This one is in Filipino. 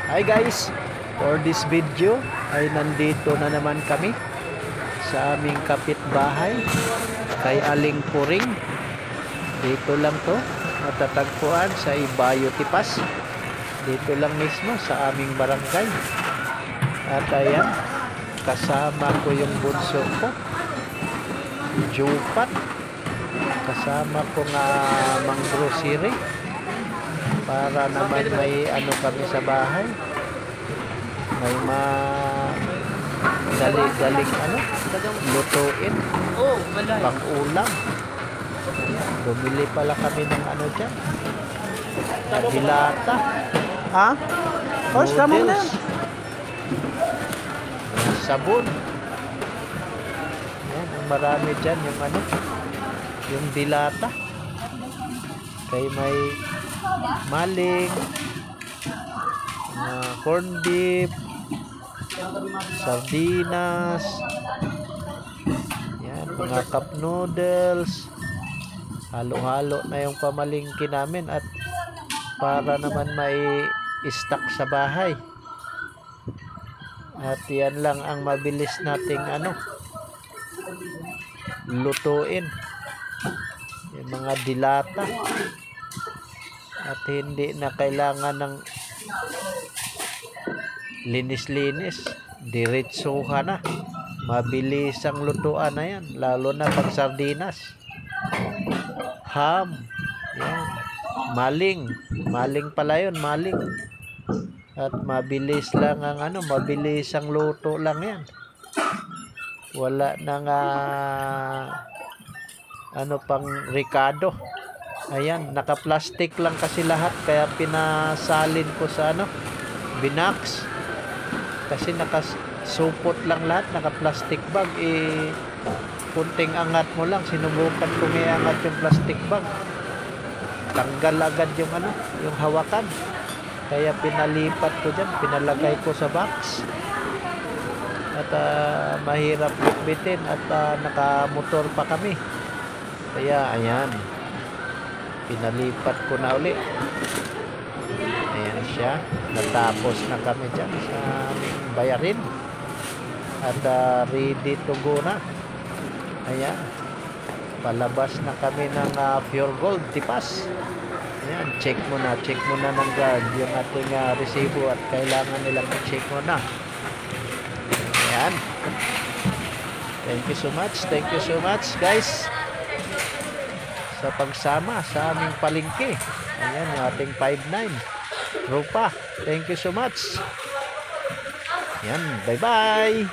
Hi guys, for this video ay nandito na naman kami sa aming kapitbahay kay Aling Puring. Dito lang to matatagpuan sa Ibayo, Tipas. Dito lang mismo sa aming barangay. At ayan, kasama ko yung bunso ko, Jupat. Kasama ko nga mang grocery para naman may ano kami sa bahay, may dali-daling ano lutuin pang ulam. Bumili pala kami ng ano dyan, dilata, noodles, sabon. Ayan, ang marami dyan yung ano, yung dilata. Kay may maling, corned beef, sardinas, yan, mga cup noodles. Halo-halo na yung pamalingki namin at para naman may stock sa bahay. At yan lang ang mabilis nating ano lutuin, yung mga dilata. At hindi na kailangan ng linis-linis, diretsuhan na, mabilis ang lutuan na yan, lalo na pag sardinas, ham, yan, maling pala yun, maling. At mabilis lang ang ano, mabilis ang luto lang yan, wala nang ano pang ricado. Ayan, naka-plastic lang kasi lahat, kaya pinasalin ko sa ano, binax. Kasi nakasupot lang lahat, naka-plastic bag. Kunting angat mo lang, sinubukan ko iangat yung plastic bag, tanggal agad yung ano, yung hawakan. Kaya pinalipat ko dyan, pinalagay ko sa box. At mahirap bitbitin at nakamotor pa kami. Kaya ayan, pinalipat ko na uli. Ayan siya, natapos na kami dyan sa aming bayarin at ready to go na. Ayan, palabas na kami ng Pure Gold Tipas. Ayan, check mo na ng guard yung ating resibo at kailangan nilang i-check mo na. Ayan, thank you so much guys sa pagsama sa aming palengke. Ayan, yung ating 5-9 Rupa. Thank you so much. Ayan, bye bye.